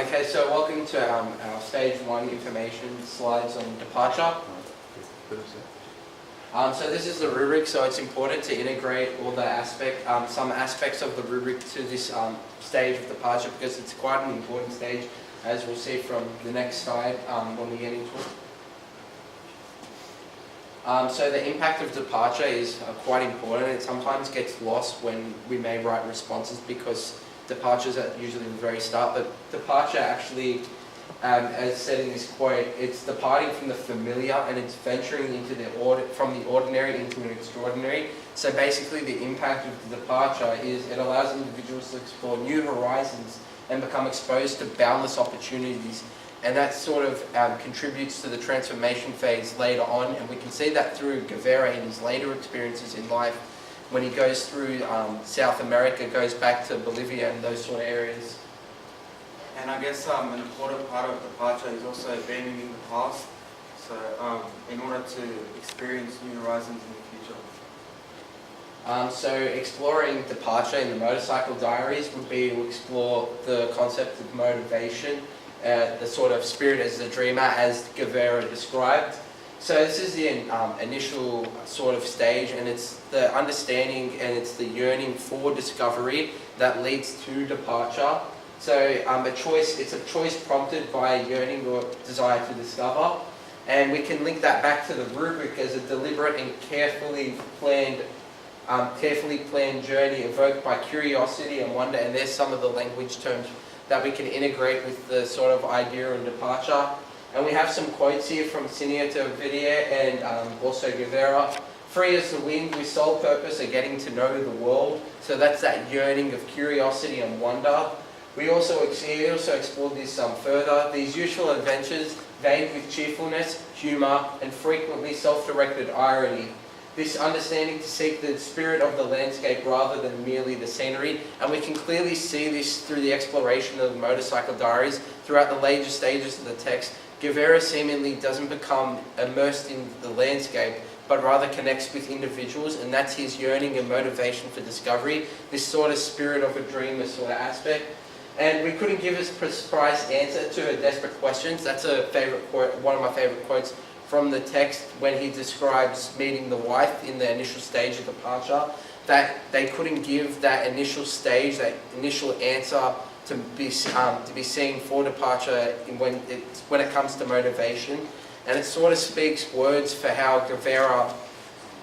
Okay, so welcome to our stage 1 information slides on departure. So this is the rubric, so it's important to integrate all the some aspects of the rubric to this stage of departure because it's quite an important stage, as we'll see from the next slide when we get into it. So the impact of departure is quite important. It sometimes gets lost when we may write responses because departures at usually the very start, but departure actually, as said in this quote, it's departing from the familiar and it's venturing into from the ordinary into an extraordinary. So basically the impact of the departure is it allows individuals to explore new horizons and become exposed to boundless opportunities. And that sort of contributes to the transformation phase later on, and we can see that through Guevara in his later experiences in life. When he goes through South America, goes back to Bolivia and those sort of areas. And I guess an important part of departure is also abandoning the past. So in order to experience new horizons in the future. So exploring departure in the Motorcycle Diaries would be to explore the concept of motivation, the sort of spirit as the dreamer as Guevara described. So this is the initial sort of stage, and it's the understanding and it's the yearning for discovery that leads to departure. So it's a choice prompted by yearning or desire to discover, and we can link that back to the rubric as a deliberate and carefully planned journey evoked by curiosity and wonder. And there's some of the language terms that we can integrate with the sort of idea of departure. And we have some quotes here from Sinéad Vidier and also Guevara. Free as the wind, with sole purpose of getting to know the world. So that's that yearning of curiosity and wonder. He also explored this further. These useful adventures, vague with cheerfulness, humour, and frequently self-directed irony. This understanding to seek the spirit of the landscape rather than merely the scenery. And we can clearly see this through the exploration of the Motorcycle Diaries throughout the later stages of the text. Guevara seemingly doesn't become immersed in the landscape, but rather connects with individuals, and that's his yearning and motivation for discovery, this sort of spirit of a dreamer sort of aspect. And we couldn't give a precise answer to her desperate questions. That's a favorite quote, one of my favorite quotes from the text when he describes meeting the wife in the initial stage of departure, that they couldn't give that initial stage, that initial answer to be seen for departure when it comes to motivation. And it sort of speaks words for how Guevara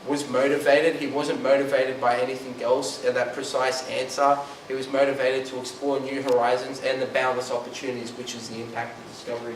was motivated. He wasn't motivated by anything else in that precise answer. He was motivated to explore new horizons and the boundless opportunities, which is the impact of discovery.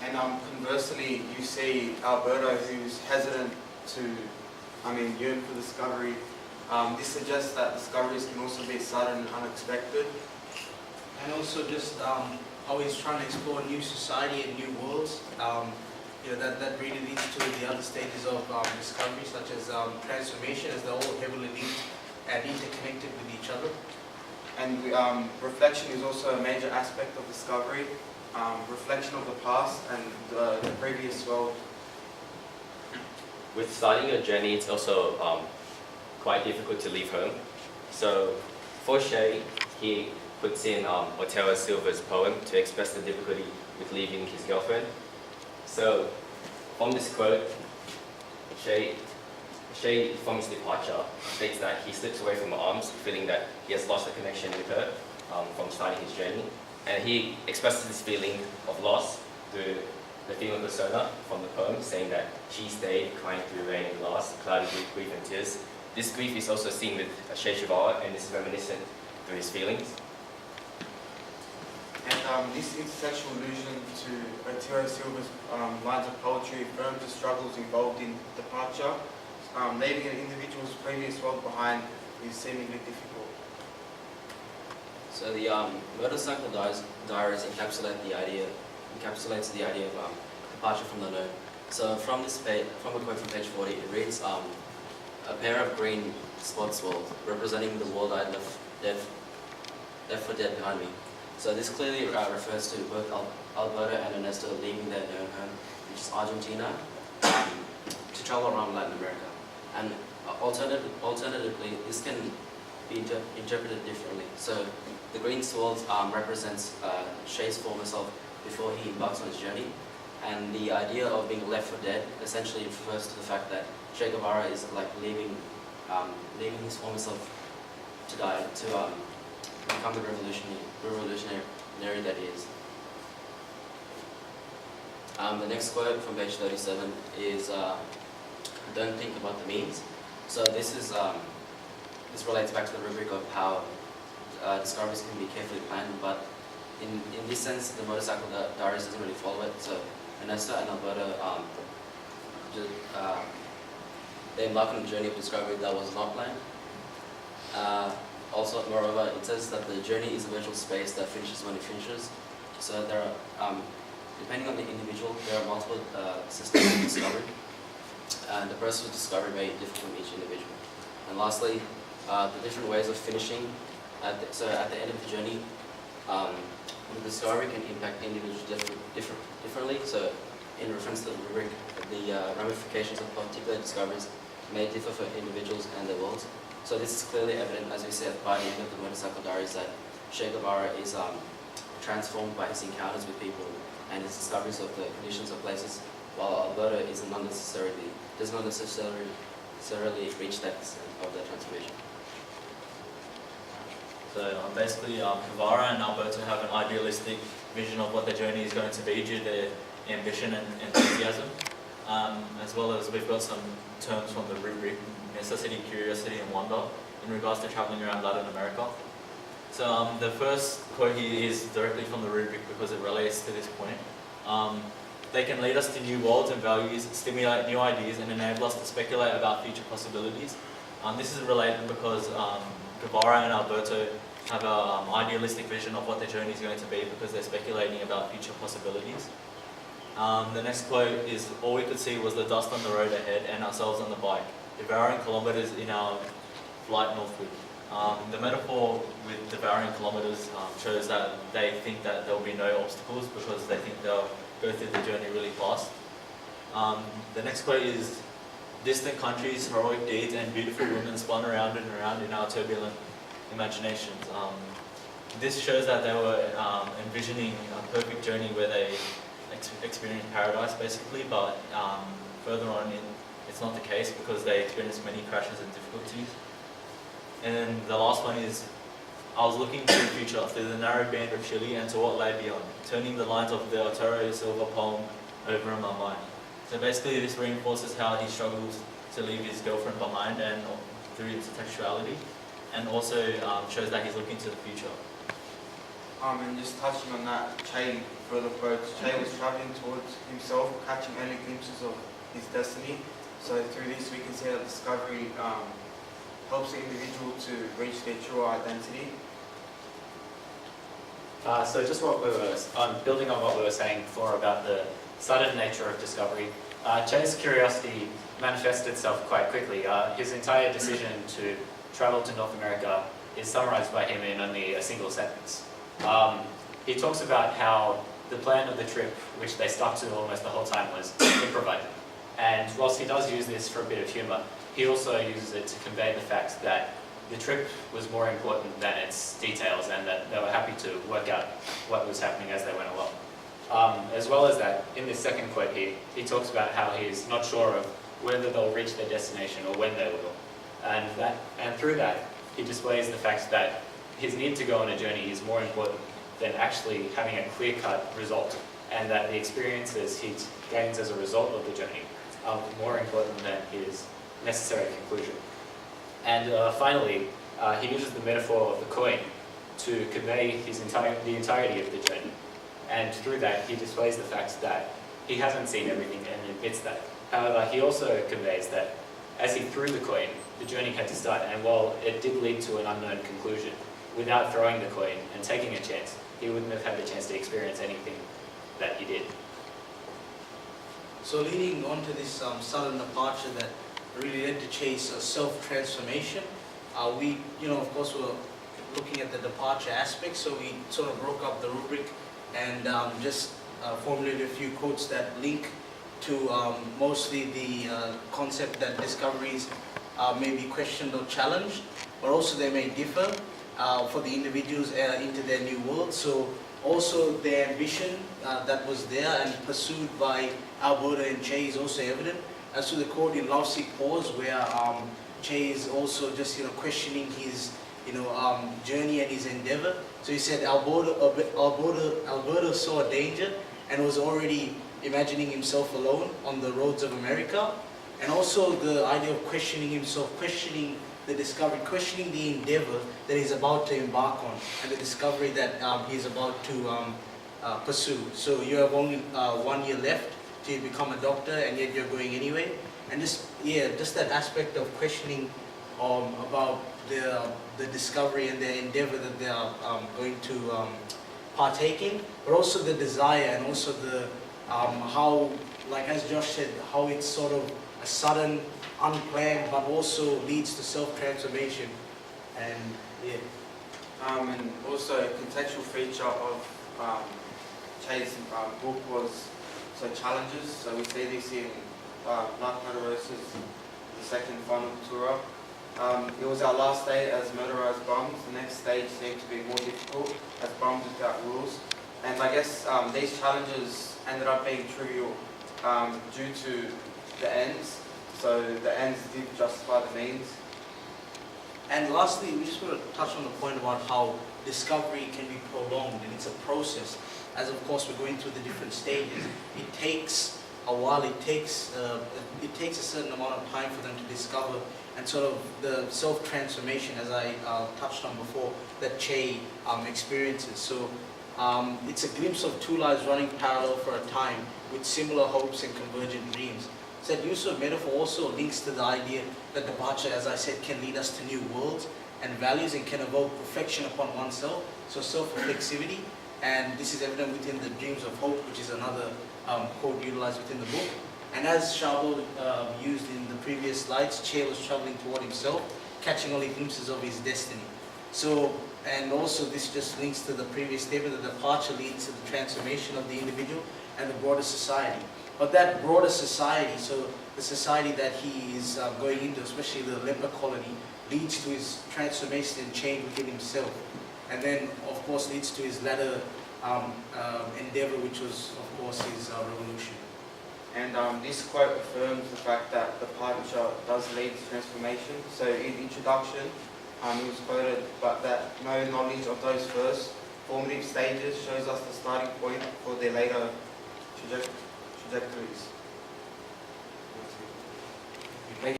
And conversely, you see Alberto, who's hesitant to, yearn for discovery. This suggests that discoveries can also be sudden and unexpected. And also just how he's trying to explore new society and new worlds. That really leads to the other stages of discovery, such as transformation, as they're all heavily linked and interconnected with each other. And reflection is also a major aspect of discovery. Reflection of the past and the previous world. With starting your journey, it's also quite difficult to leave home. So for Shay, he puts in Otero Silva's poem to express the difficulty with leaving his girlfriend. So from this quote, Shay from his departure states that he slips away from her arms, feeling that he has lost a connection with her from starting his journey. And he expresses this feeling of loss through the female persona from the poem, saying that she stayed, crying through rain and loss, clouded with grief and tears. This grief is also seen with Che Guevara, and is reminiscent through his feelings. And this intertextual allusion to Otero Silva's lines of poetry affirms the struggles involved in departure. Leaving an individual's previous world behind is seemingly difficult. So the Motorcycle Diaries encapsulates the idea of departure from the known. So from this page, from a quote from page 40, it reads, "A pair of green spots swirled, representing the world I left for dead behind me." So this clearly refers to both Alberto and Ernesto leaving their known home, which is Argentina, to travel around Latin America. And alternatively, this can be interpreted differently. So the green swirls represents Shay's former self before he embarks on his journey, and the idea of being left for dead essentially refers to the fact that Che Guevara is like leaving his former self to die, to become the revolutionary that he is. The next quote from page 37 is, "Don't think about the means." So this relates back to the rubric of how discoveries can be carefully planned, but in this sense, the Motorcycle Diaries doesn't really follow it. So Ernesto and Alberto, they embark on a journey of discovery that was not planned. Also, moreover, it says that the journey is a virtual space that finishes when it finishes. So there are, depending on the individual, there are multiple systems of discovery, and the process of discovery may differ from each individual. And lastly, the different ways of finishing. So at the end of the journey, the discovery can impact individuals differently. So in reference to the rubric, the ramifications of particular discoveries may differ for individuals and their worlds. So this is clearly evident, as we said, by the end of the Motorcycle Diaries, that Che Guevara is transformed by his encounters with people and his discoveries of the conditions of places, while Alberto does not necessarily reach that extent of the transformation. So basically, Guevara and Alberto have an idealistic vision of what their journey is going to be due to their ambition and enthusiasm. As well as we've got some terms from the rubric, necessity, curiosity, and wonder in regards to traveling around Latin America. So the first quote here is directly from the rubric because it relates to this point. They can lead us to new worlds and values, stimulate new ideas, and enable us to speculate about future possibilities. This is related because Guevara and Alberto have an idealistic vision of what their journey is going to be because they're speculating about future possibilities. The next quote is, "All we could see was the dust on the road ahead and ourselves on the bike, devouring kilometres in our flight northward." The metaphor with devouring kilometres shows that they think that there will be no obstacles because they think they'll go through the journey really fast. The next quote is, "Distant countries, heroic deeds, and beautiful women spun around and around in our turbulent imaginations." This shows that they were envisioning a perfect journey where they experience paradise basically, but further on it's not the case because they experience many crashes and difficulties. And then the last one is, "I was looking to the future through the narrow band of Chile and to what lay beyond, turning the lines of the Arturo Silva poem over in my mind." So basically this reinforces how he struggles to leave his girlfriend behind and through intertextuality, and also shows that he's looking to the future. And just touching on that, Che further quotes, "Che was travelling towards himself, catching early glimpses of his destiny." So through this we can see that discovery helps the individual to reach their true identity. So just building on what we were saying before about the sudden nature of discovery, Che's curiosity manifested itself quite quickly. His entire decision to travel to North America is summarized by him in only a single sentence. He talks about how the plan of the trip, which they stuck to almost the whole time, was improvised. And whilst he does use this for a bit of humour, he also uses it to convey the fact that the trip was more important than its details and that they were happy to work out what was happening as they went along. As well as that, in this second quote here, he talks about how he's not sure of whether they'll reach their destination or when they will. And through that, he displays the fact that his need to go on a journey is more important than actually having a clear-cut result, and that the experiences he gains as a result of the journey are more important than his necessary conclusion. And finally, he uses the metaphor of the coin to convey the entirety of the journey. And through that, he displays the fact that he hasn't seen everything and admits that. However, he also conveys that as he threw the coin, the journey had to start, and while it did lead to an unknown conclusion, without throwing the coin and taking a chance, he wouldn't have had the chance to experience anything that he did. So leading on to this sudden departure that really led to Che's self-transformation, we, of course, were looking at the departure aspect, so we sort of broke up the rubric and just formulated a few quotes that link to mostly the concept that discoveries may be questioned or challenged. but also they may differ for the individuals into their new world. So also their ambition that was there and pursued by Alberta and Che is also evident. As to the quote in Lovesick Pause, where Che is also just questioning his journey and his endeavor. So he said Alberta saw a danger and was already imagining himself alone on the roads of America. And also the idea of questioning himself, questioning the discovery, questioning the endeavor that he's about to embark on, and the discovery that he's about to pursue. So you have only 1 year left to become a doctor, and yet you're going anyway. And just that aspect of questioning about the discovery and the endeavor that they are going to partake in, but also the desire and also the how, like as Josh said, how it's sort of a sudden, unplanned, but also leads to self-transformation. And yeah. And also a contextual feature of Che's book was challenges. So we see this in Black Murderers' the second final tour. It was our last day as motorized bombs. The next stage seemed to be more difficult as bombs without rules. And I guess these challenges ended up being trivial due to the ends. So the ends did justify the means. And lastly, we just want to touch on the point about how discovery can be prolonged, and it's a process. As of course we're going through the different stages, it takes a while, it takes a certain amount of time for them to discover, and sort of the self-transformation, as I touched on before, that Che experiences. So it's a glimpse of two lives running parallel for a time with similar hopes and convergent dreams. So that use of metaphor also links to the idea that departure, as I said, can lead us to new worlds and values and can evoke reflection upon oneself, so self-reflexivity. And this is evident within the Dreams of Hope, which is another quote utilized within the book. And as Shabo used in the previous slides, Che was traveling toward himself, catching only glimpses of his destiny. So, and also this just links to the previous statement that departure leads to the transformation of the individual and the broader society. But that broader society, so the society that he is going into, especially the leper colony, leads to his transformation and change within himself. And then, of course, leads to his latter endeavor, which was, of course, his revolution. And this quote affirms the fact that departure does lead to transformation. So in introduction, it was quoted, but that no knowledge of those first formative stages shows us the starting point for their later trajectories.